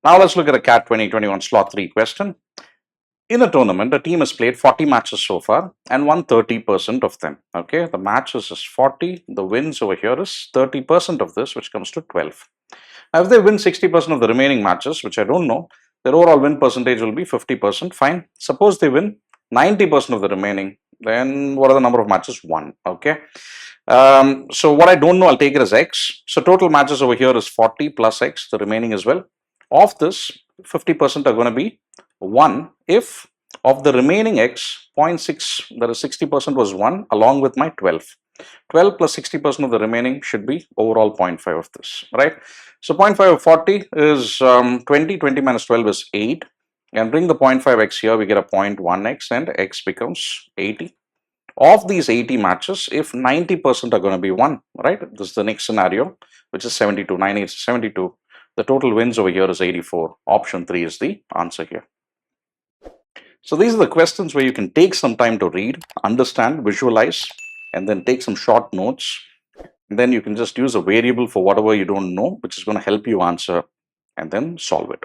Now let's look at a CAT 2021 slot 3 question. In a tournament, a team has played 40 matches so far and won 30% of them. Okay, the matches is 40, the wins over here is 30% of this, which comes to 12. Now, if they win 60% of the remaining matches, which I don't know, their overall win percentage will be 50%. Fine. Suppose they win 90% of the remaining, then what are the number of matches? 1. Okay. So what I don't know, I'll take it as X. So total matches over here is 40 plus X, the remaining as well. Of this, 50% are going to be 1 if of the remaining X, 0.6, that is 60% was 1 along with my 12. 12 plus 60% of the remaining should be overall 0.5 of this, right? So 0.5 of 40 is 20, 20 minus 12 is 8. And bring the 0.5x here, we get a 0.1x and x becomes 80. Of these 80 matches, if 90% are going to be 1, right? This is the next scenario, which is 72, 9 is 72. The total wins over here is 84. Option 3 is the answer here. So these are the questions where you can take some time to read, understand, visualize, and then take some short notes. And then you can just use a variable for whatever you don't know, which is going to help you answer and then solve it.